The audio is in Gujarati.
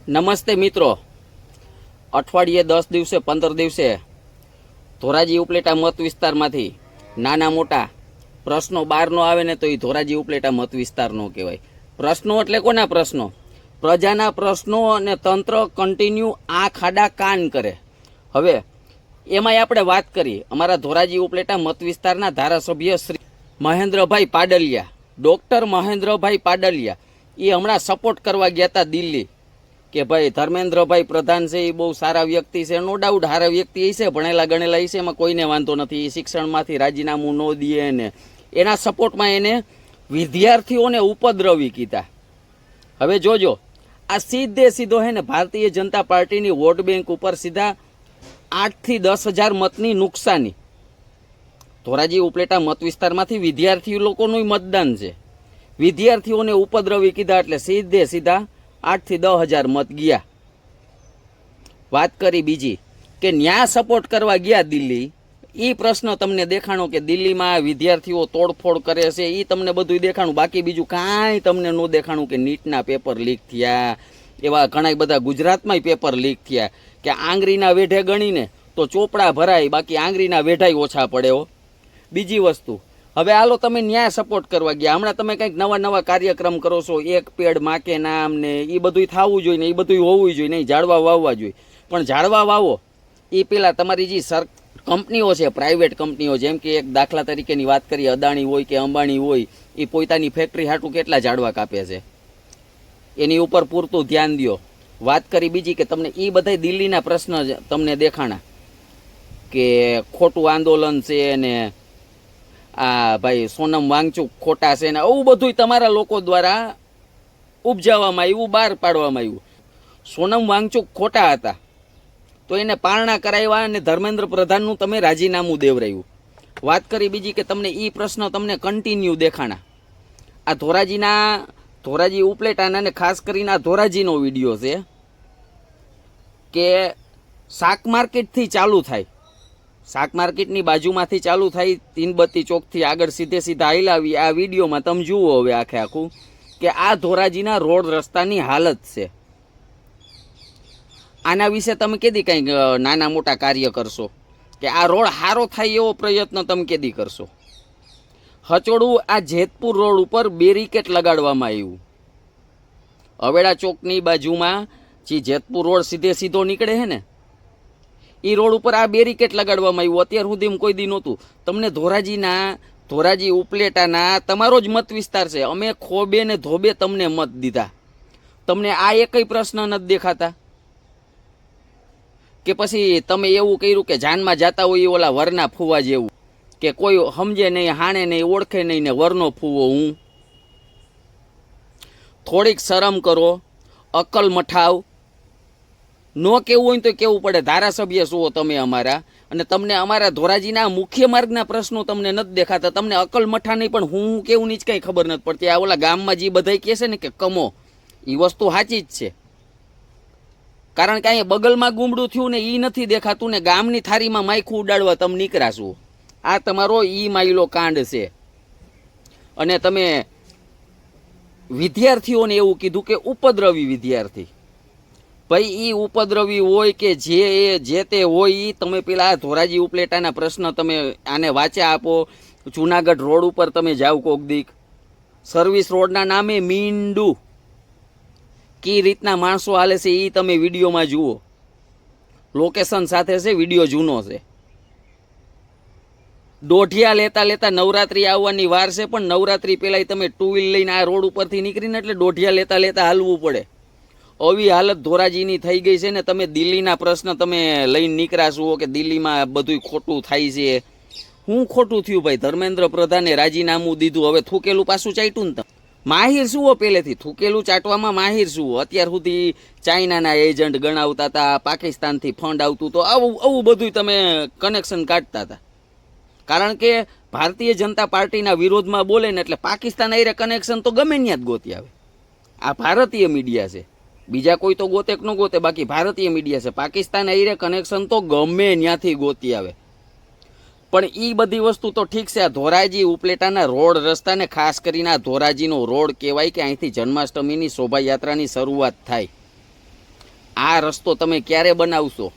નમસ્તે મિત્રો, અઠવાડિયે 10 દિવસે 15 દિવસે ધોરાજી ઉપલેટા મત વિસ્તારમાંથી નાના મોટા પ્રશ્નો બહાર ન આવે ને તો એ ધોરાજી ઉપલેટા મત વિસ્તાર નો કહેવાય. પ્રશ્નો એટલે કોના પ્રશ્નો? પ્રજાના પ્રશ્નો, અને તંત્ર કન્ટિન્યુ આ ખાડા કાન કરે. હવે એમાંય આપણે વાત કરી અમારા ધોરાજી ઉપલેટા મત વિસ્તારના ધારાસભ્ય શ્રી મહેન્દ્રભાઈ પાડલિયા, ડૉક્ટર મહેન્દ્રભાઈ પાડલિયા, એ હમણાં સપોર્ટ કરવા ગયા હતા દિલ્હી કે ભાઈ ધર્મેન્દ્રભાઈ પ્રધાન છે એ બહુ સારા વ્યક્તિ છે, નો ડાઉટ સારા વ્યક્તિ છે, ભણેલા ગણેલા છે, એમાં કોઈને વાંધો નથી. એ શિક્ષણમાંથી રાજીનામું ન દે ને એના સપોર્ટમાં એને વિદ્યાર્થીઓને ઉપદ્રવી કીધા. હવે જોજો, આ સીધે સીધો હે ને ભારતીય જનતા પાર્ટીની વોટ બેંક ઉપર સીધા 8 થી 10,000 મતની નુકસાની. ધોરાજી ઉપલેટા મત વિસ્તારમાંથી વિદ્યાર્થી લોકોનું મતદાન છે. વિદ્યાર્થીઓને ઉપદ્રવી કીધા એટલે સીધે સીધા 8 થી 10,000 મત ગયા. વાત કરી બીજી કે ન્યા સપોર્ટ કરવા ગયા દિલ્હી, એ પ્રશ્ન તમને દેખાણો કે દિલ્હીમાં વિદ્યાર્થીઓ તોડફોડ કરે છે, એ તમને બધું દેખાણું. બાકી બીજું કાંઈ તમને ન દેખાણું કે નીટના પેપર લીક થયા, એવા ઘણા બધા ગુજરાતમાંય પેપર લીક થયા કે આંગળીના વેઢે ગણીને તો ચોપડા ભરાય, બાકી આંગળીના વેઢાય ઓછા પડે હો. બીજી વસ્તુ, હવે હાલો તમે ન્યાય સપોર્ટ કરવા ગયા, હમણાં તમે કંઈક નવા નવા કાર્યક્રમ કરો છો, એક પેડ માકે નામ ને એ બધું થવું જોઈએ ને એ બધું હોવું જોઈએ નહીં, ઝાડવા વાવવા જોઈએ. પણ ઝાડવા વાવો એ પહેલાં તમારી જે કંપનીઓ છે, પ્રાઇવેટ કંપનીઓ, જેમ કે એક દાખલા તરીકેની વાત કરીએ, અદાણી હોય કે અંબાણી હોય, એ પોતાની ફેક્ટરી હાટું કેટલા ઝાડવા કાપે છે, એની ઉપર પૂરતું ધ્યાન દો. વાત કરી બીજી કે તમને એ બધા દિલ્હીના પ્રશ્ન તમને દેખાણા કે ખોટું આંદોલન છે ને આ ભાઈ સોનમ વાંગચુક ખોટા છે ને આવું બધું તમારા લોકો દ્વારા ઉપજાવવામાં આવ્યું, બહાર પાડવામાં આવ્યું. સોનમ વાંગચુક ખોટા હતા તો એને પારણા કરાવ્યા અને ધર્મેન્દ્ર પ્રધાનનું તમે રાજીનામું દેવરાયું. વાત કરી બીજી કે તમને એ પ્રશ્ન તમને કન્ટિન્યુ દેખાણા. આ ધોરાજી ઉપલેટાના ને ખાસ કરીને આ ધોરાજીનો વિડીયો છે કે શાક માર્કેટથી ચાલુ થાય, શાક માર્કેટની બાજુમાંથી ચાલુ થાય, તીનબત્તી ચોકથી આગળ સીધે સીધા હાલાવી. આ વિડીયોમાં તમે જુઓ હવે આખે આખું કે આ ધોરાજીના રોડ રસ્તાની હાલત છે. આના વિશે તમે કેદી કંઈક નાના મોટા કાર્ય કરશો કે આ રોડ સારો થાય એવો પ્રયત્ન તમે કેદી કરશો? હચોડું આ જેતપુર રોડ ઉપર બેરિકેડ લગાડવામાં આવ્યું. અવેડા ચોકની બાજુમાં જે જેતપુર રોડ સીધો નીકળે છે ને એ રોડ ઉપર આ બેરિકેડ લગાડવામાં આવ્યું. અત્યાર સુધીમાં કોઈ દી નહોતું. તમને ધોરાજી ઉપલેટાના તમારો જ મત વિસ્તાર છે, અમે ખોબે ને ધોબે તમને મત દીધા, તમને આ એકય પ્રશ્ન નથી દેખાતા? કે પછી તમે એવું કર્યું કે જાનમાં જાતા હોય ઓલા વરના ફૂવા જેવું કે કોઈ સમજે નહીં, હાણે નહીં, ઓળખે નહીં ને વરનો ફૂવો હું? થોડીક શરમ કરો, અકલ મઠાવ. નો કેવું હોય તો કેવું પડે. ધારાસભ્ય છો તમે અમારા, અને તમને અમારા ધોરાજીના મુખ્ય માર્ગના પ્રશ્નો તમને નથી દેખાતા. તમને અકલ મઠા નહીં, પણ હું કેવું ની જ કંઈ ખબર નથી પડતી. આ ઓલા ગામમાં જે બધા કહે છે ને કે કમો, એ વસ્તુ સાચી જ છે. કારણ કે અહીંયા બગલમાં ગુમડું થયું ને એ નથી દેખાતું ને ગામની થારીમાં માયખું ઉડાડવા તમે નીકળાશું. આ તમારો ઈ માયલો કાંડ છે. અને તમે વિદ્યાર્થીઓને એવું કીધું કે ઉપદ્રવી વિદ્યાર્થી. ભાઈ એ ઉપદ્રવી હોય કે જે તે હોય, એ તમે પેલા ધોરાજી ઉપલેટાના પ્રશ્ન તમે આને વાંચા આપો. જુનાગઢ રોડ ઉપર તમે જાઓ કોક દીક, સર્વિસ રોડના નામે મીંડું કઈ રીતના માણસો હાલે છે એ તમે વિડીયોમાં જુઓ. લોકેશન સાથે છે, વિડીયો જૂનો છે. દોઢિયા લેતા લેતા નવરાત્રી આવવાની વાર છે, પણ નવરાત્રી પહેલાં તમે ટુ વ્હીલ લઈને આ રોડ ઉપરથી નીકળીને એટલે દોઢિયા લેતા લેતા હાલવું પડે. આવી હાલત ધોરાજીની થઈ ગઈ છે ને તમે દિલ્હીના પ્રશ્ન તમે લઈને નીકળાશો કે દિલ્હીમાં બધું ખોટું થાય છે. હું ખોટું થયું ભાઈ? ધર્મેન્દ્ર પ્રધાને રાજીનામું દીધું, હવે થૂકેલું પાછું ચાટ્યું ને તમે. માહિર શું પહેલેથી થૂકેલું ચાટવામાં માહિર શું? અત્યાર સુધી ચાઇનાના એજન્ટ ગણાવતા હતા, પાકિસ્તાનથી ફંડ આવતું તો આવું બધું તમે કનેક્શન કાઢતા હતા. કારણ કે ભારતીય જનતા પાર્ટીના વિરોધમાં બોલે ને એટલે પાકિસ્તાન આરે કનેક્શન તો ગમે ત્યાં જ ગોતી આવે. આ ભારતીય મીડિયા છે, બીજા કોઈ તો ગોતે કે ન ગોતે, બાકી ભારતીય મીડિયા છે. પાકિસ્તાન આરે કનેક્શન તો ગમે ત્યાંથી ગોતી આવે. પણ એ બધી વસ્તુ તો ઠીક છે. આ ધોરાજી ઉપલેટાના રોડ રસ્તાને ખાસ કરીને આ ધોરાજીનો રોડ કહેવાય કે અહીંથી જન્માષ્ટમીની શોભાયાત્રાની શરૂઆત થાય. આ રસ્તો તમે ક્યારે બનાવશો?